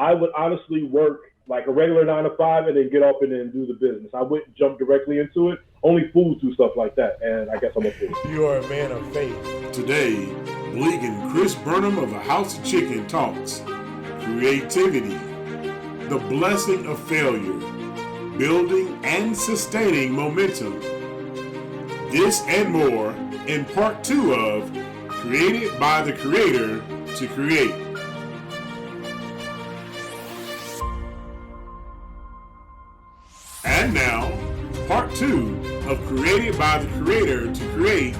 I would honestly work like a regular 9 to 5 and then get up and then do the business. I wouldn't jump directly into it. Only fools do stuff like that, and I guess I'm a fool. You are a man of faith. Today, Blegan Chris Burnam of the House of Chicken talks creativity, the blessing of failure, building and sustaining momentum. This and more in part 2 of Created by the Creator to Create. And now, part 2 of Created by the Creator to Create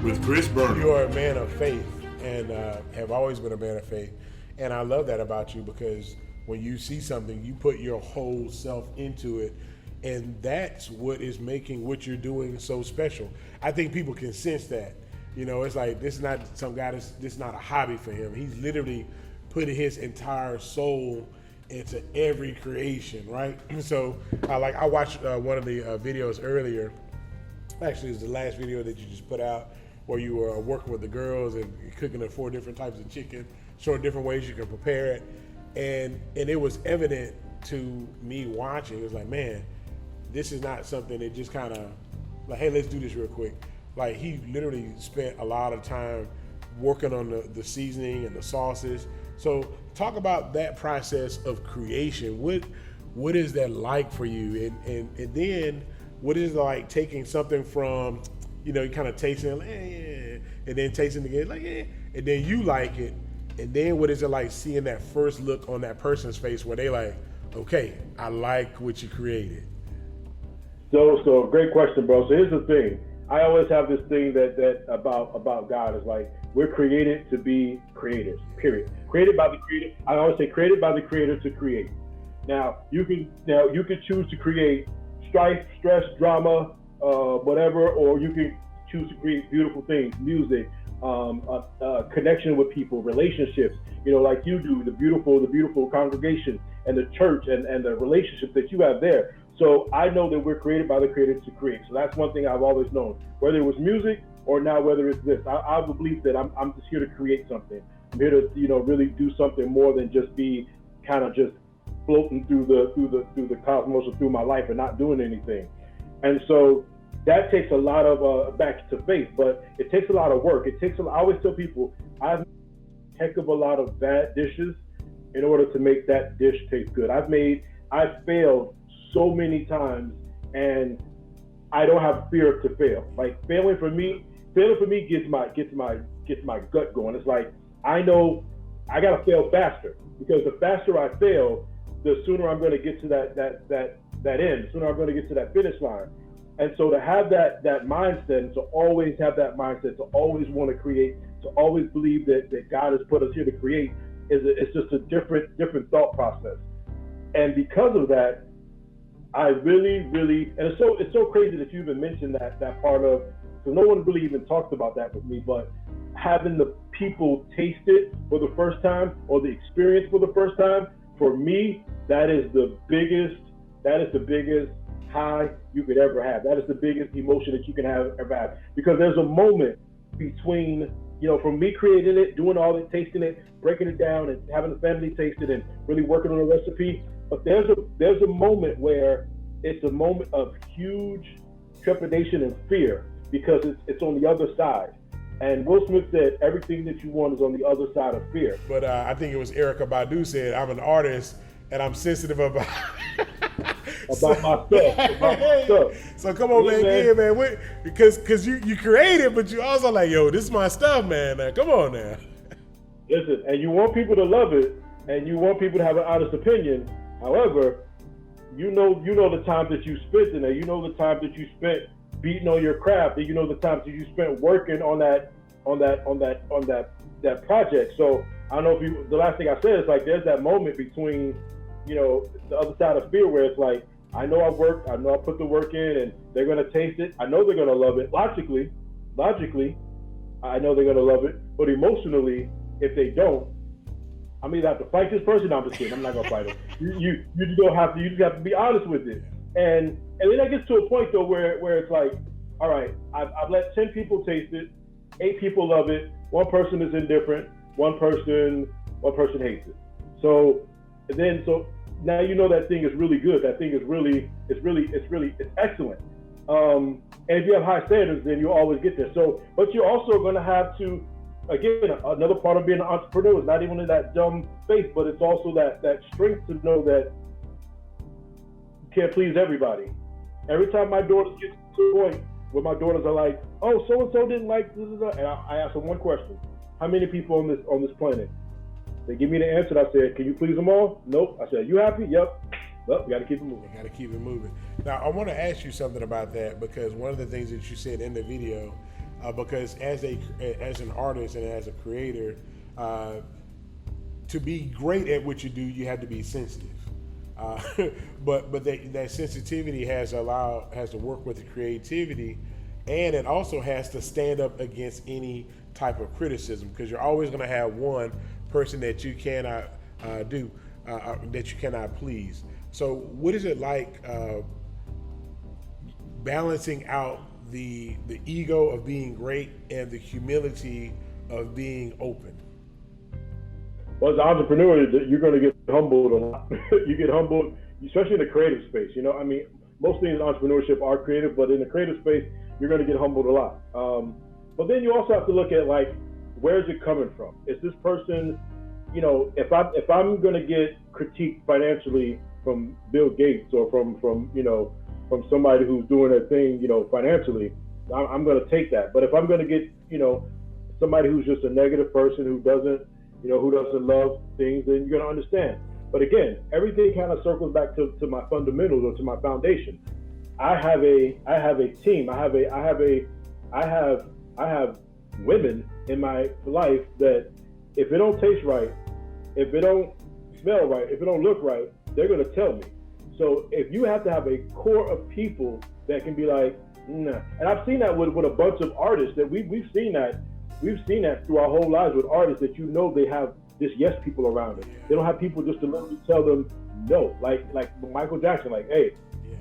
with Chris Burnam. You are a man of faith and have always been a man of faith. And I love that about you because when you see something, you put your whole self into it. And that's what is making what you're doing so special. I think people can sense that. You know, it's like, this is not some guy, this is not a hobby for him. He's literally putting his entire soul into every creation, right? So, I watched one of the videos earlier. Actually, it was the last video that you just put out where you were working with the girls and cooking the 4 different types of chicken, showing different ways you can prepare it. And it was evident to me watching. It was like, man, this is not something that just kind of like, hey, let's do this real quick. Like, he literally spent a lot of time working on the seasoning and the sauces. So talk about that process of creation. What is that like for you? And then what is it like taking something from, you kind of tasting it, like, and then tasting it again, like, and then you like it. And then what is it like seeing that first look on that person's face where they like, okay, I like what you created? So great question, bro. So here's the thing. I always have this thing that about God is like, we're created to be creators, period. Created by the Creator. I always say created by the Creator to create. Now you can choose to create strife, stress, drama, whatever, or you can choose to create beautiful things, music, connection with people, relationships, like you do, the beautiful congregation and the church and the relationships that you have there. So I know that we're created by the Creator to create. So that's one thing I've always known, whether it was music or now whether it's this. I believe that I'm just here to create something. I'm here to really do something more than just be kind of just floating through the cosmos or through my life and not doing anything. And so that takes a lot of back to faith, but it takes a lot of work. I always tell people I've made a heck of a lot of bad dishes in order to make that dish taste good. I've failed so many times, and I don't have fear to fail. Like failing for me gets my gut going. It's like, I know I gotta fail faster, because the faster I fail, the sooner I'm going to get to that end, the sooner I'm going to get to that finish line. And so to have that mindset, to always have that mindset, to always want to create, to always believe that God has put us here to create, it's just a different thought process. And because of that, I really, and it's so crazy that you even mentioned that part of, so no one really even talked about that with me, but having the people taste it for the first time or the experience for the first time, for me, that is the biggest high you could ever have. That is the biggest emotion that you can ever have. Because there's a moment between, from me creating it, doing all the tasting it, breaking it down and having the family taste it and really working on the recipe. But there's a moment where it's a moment of huge trepidation and fear, because it's on the other side. And Will Smith said, everything that you want is on the other side of fear. But I think it was Erykah Badu said, I'm an artist and I'm sensitive about my stuff. So come on, man. Yeah, man. Because you created, but you also like, yo, this is my stuff, man. Now, come on now. Listen, and you want people to love it, and you want people to have an honest opinion. However, you know the times that you spent in there. You know the times that you spent beating on your craft, and you know the times that you spent working on that project. So I don't know if the last thing I said is like, there's that moment between, the other side of fear where it's like, I know I worked, I know I put the work in, and they're gonna taste it. I know they're gonna love it. Logically, I know they're gonna love it. But emotionally, if they don't, I'm either have to fight this person. No, I'm just kidding. I'm not gonna fight him. You just have to be honest with it. And then that gets to a point though where it's like, all right, I've let 10 people taste it, 8 people love it, 1 person is indifferent, one person hates it. So And then so now you know that thing is really good. That thing is it's excellent. And if you have high standards, then you'll always get there. So, but you're also going to have to, again, another part of being an entrepreneur is not even in that dumb faith, but it's also that strength to know that you can't please everybody. Every time my daughters get to a point where my daughters are like, oh, so and so didn't like this, and I ask them one question: how many people on this planet? They give me the answer. And I said, can you please them all? Nope. I said, you happy? Yep. Well, we got to keep it moving. Got to keep it moving. Now, I want to ask you something about that, because one of the things that you said in the video, because as an artist and as a creator, to be great at what you do, you have to be sensitive. But that sensitivity has to work with the creativity, and it also has to stand up against any type of criticism, because you're always going to have one person that you cannot that you cannot please. So what is it like balancing out the ego of being great and the humility of being open? Well, as an entrepreneur, you're going to get humbled a lot. You get humbled, especially in the creative space. You know, I mean, most things in entrepreneurship are creative, but in the creative space, you're going to get humbled a lot. But then you also have to look at, like, where's it coming from? Is this person, you know, if I'm going to get critiqued financially from Bill Gates or from somebody who's doing their thing, you know, financially, I'm going to take that. But if I'm going to get, you know, somebody who's just a negative person who doesn't love things, then you're going to understand. But again, everything kind of circles back to my fundamentals or to my foundation. I have a team. I have women in my life that if it don't taste right, if it don't smell right, if it don't look right, they're going to tell me. So if you have to have a core of people that can be like, nah. And I've seen that with a bunch of artists that we've seen that through our whole lives with artists, that you know they have just yes people around them. They don't have people just to literally tell them no. Like Michael Jackson, like, hey,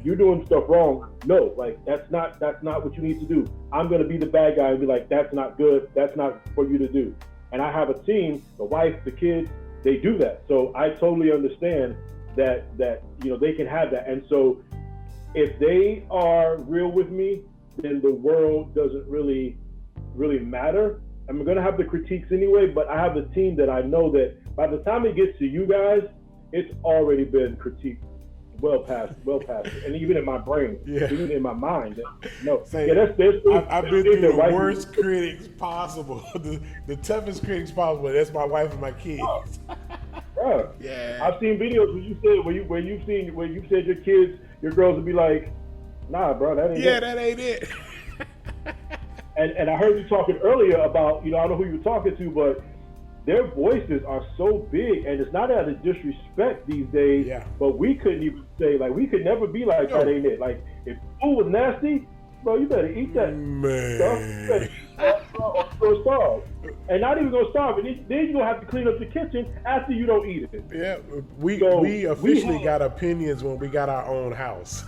you're doing stuff wrong. No, like that's not what you need to do. I'm gonna be the bad guy and be like, that's not good. That's not for you to do. And I have a team, the wife, the kids, they do that. So I totally understand that you know they can have that. And so if they are real with me, then the world doesn't really matter. I'm gonna have the critiques anyway, but I have a team that I know that by the time it gets to you guys, it's already been critiqued well past it. And even in my brain, even in my mind. No, I've been through the worst critics possible, the toughest critics possible. That's my wife and my kids. Yeah, I've seen videos where you said your kids, your girls would be like, nah, bro, that ain't it. Yeah, that ain't it. And I heard you talking earlier about, you know, I don't know who you're talking to, but their voices are so big, and it's not out of disrespect these days, but we couldn't even say, like, we could never be like, that ain't it. Like, if food was nasty, bro, you better eat that stuff. Or starve. And not even gonna starve. And then you're gonna have to clean up the kitchen after you don't eat it. Yeah, we officially got opinions when we got our own house.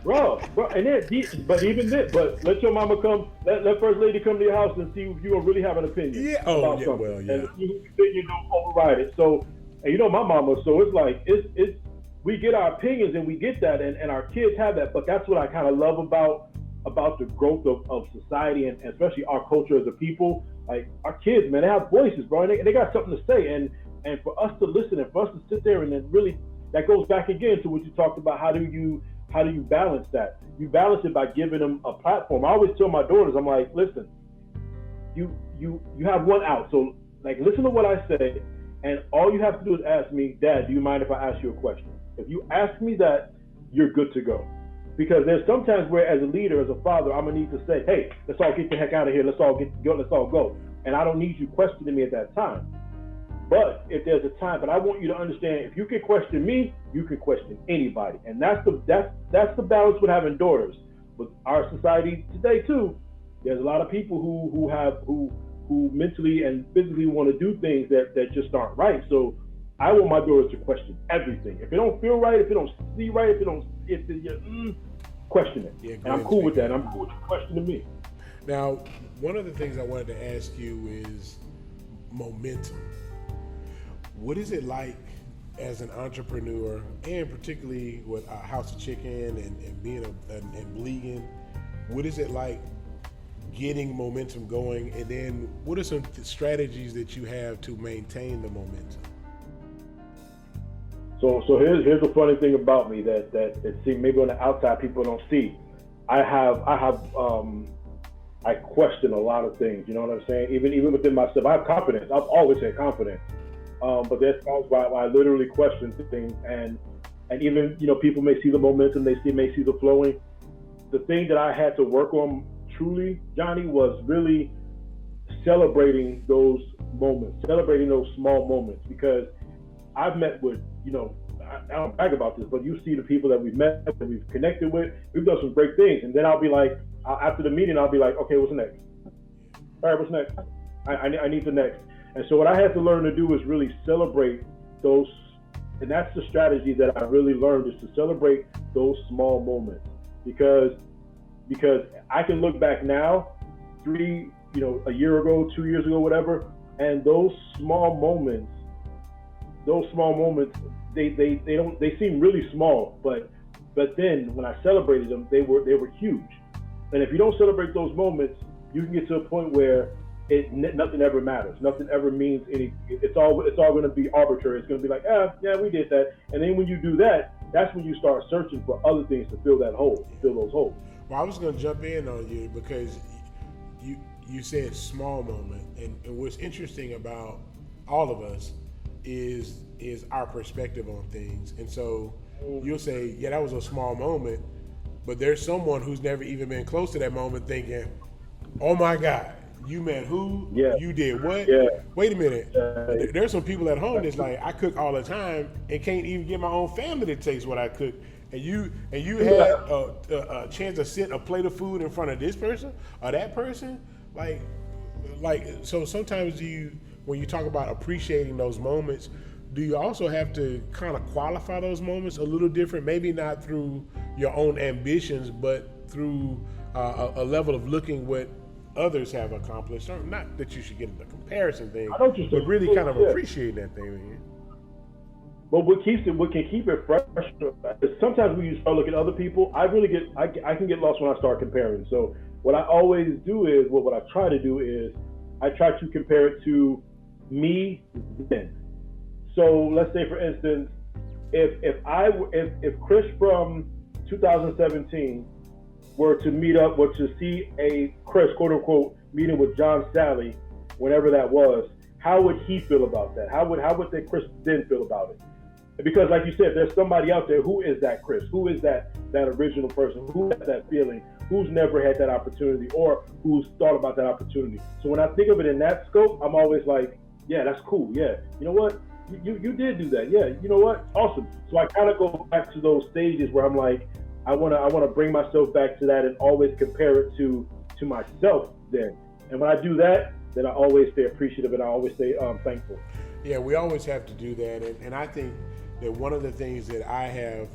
Bro, and then, but let your mama come, let First Lady come to your house and see if you don't really have an opinion about something. Well, yeah. And you don't override it. So, and you know my mama, so it's like, it's we get our opinions and we get that, and our kids have that. But that's what I kind of love about the growth of society, and especially our culture as a people. Like, our kids, man, they have voices, bro, and they got something to say. And for us to listen and for us to sit there and then really, that goes back again to what you talked about. How do you balance that? You balance it by giving them a platform. I always tell my daughters, I'm like, listen, you have one out. So, like, listen to what I say, and all you have to do is ask me, Dad, do you mind if I ask you a question? If you ask me that, you're good to go. Because there's sometimes where, as a leader, as a father, I'm gonna need to say, hey, let's all get the heck out of here. Let's all go. And I don't need you questioning me at that time. But if there's a time, but I want you to understand, if you can question me, you can question anybody. And that's the balance with having daughters. With our society today too, there's a lot of people who mentally and physically want to do things that just aren't right. So I want my daughters to question everything. If it don't feel right, if it don't see right, question it. Yeah, and I'm cool with that. I'm cool with you questioning me. Now, one of the things I wanted to ask you is momentum. What is it like as an entrepreneur, and particularly with House of Chicken and being and Blegan, what is it like getting momentum going, and then what are some strategies that you have to maintain the momentum? So here's the funny thing about me that it seems maybe on the outside people don't see. I question a lot of things. You know what I'm saying? Even within myself, I have confidence. I've always had confidence. But there's times where I literally question things, and even people may see the momentum, may see the flowing. The thing that I had to work on truly, Johnny, was really celebrating those moments, celebrating those small moments, because I've met with I don't brag about this, but you see the people that we've met, that we've connected with, we've done some great things, and then I'll be like, after the meeting, I'll be like, okay, what's next? All right, what's next? I need the next. And so what I had to learn to do is really celebrate those, and that's the strategy that I really learned, is to celebrate those small moments, because I can look back now, a year ago, 2 years ago, whatever, and those small moments, they seem really small, but then when I celebrated them, they were huge. And if you don't celebrate those moments, you can get to a point where nothing ever matters. Nothing ever means any. It's all going to be arbitrary. It's going to be like, yeah, we did that. And then when you do that, that's when you start searching for other things to fill those holes. Well, I was going to jump in on you because you said small moment, and what's interesting about all of us is our perspective on things. And so you'll say, yeah, that was a small moment, but there's someone who's never even been close to that moment thinking, oh my God, you met who? Yeah. You did what? Yeah. Wait a minute. There's some people at home that's like, I cook all the time and can't even get my own family to taste what I cook. And you had a chance to sit a plate of food in front of this person or that person? Like so sometimes when you talk about appreciating those moments, do you also have to kind of qualify those moments a little different? Maybe not through your own ambitions, but through a level of looking what others have accomplished. Or not that you should get into comparison thing, but really kind of appreciating that thing. Man. But what can keep it fresh is sometimes when you start looking at other people, I can get lost when I start comparing. So what I always do is, what I try to do is, I try to compare it to me then. So let's say, for instance, if Chris from 2017 were to meet up, or to see a Chris, quote unquote, meeting with John Sally, whenever that was, how would he feel about that? How would the Chris then feel about it? Because like you said, there's somebody out there who is that Chris, who is that original person, who has that feeling, who's never had that opportunity, or who's thought about that opportunity. So when I think of it in that scope, I'm always like, yeah, that's cool. Yeah, you know what? You did do that. Yeah, you know what? Awesome. So I kind of go back to those stages where I'm like, I wanna bring myself back to that and always compare it to myself then. And when I do that, then I always stay appreciative and I always stay thankful. Yeah, we always have to do that, and I think that one of the things that I have,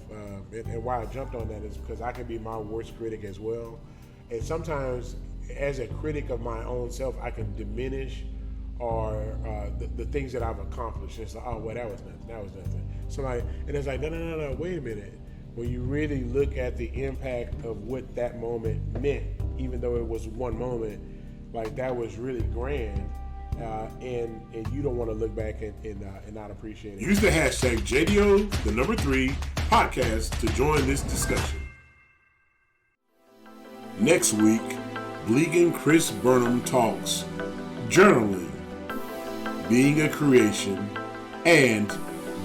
and why I jumped on that, is because I can be my worst critic as well. And sometimes, as a critic of my own self, I can diminish the things that I've accomplished. It's like, oh, well, that was nothing. And it's like, no, wait a minute. When you really look at the impact of what that moment meant, even though it was one moment, like that was really grand. And you don't want to look back and not appreciate it. Use the hashtag JDO3 podcast to join this discussion. Next week, Blegan Chris Burnam talks journaling, being a creation, and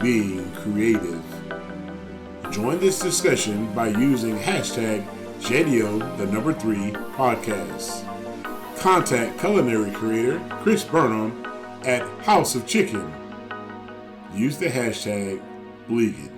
being creative. Join this discussion by using hashtag JDO3 podcast. Contact culinary creator Chris Burnam at House of Chicken. Use the hashtag Blegan.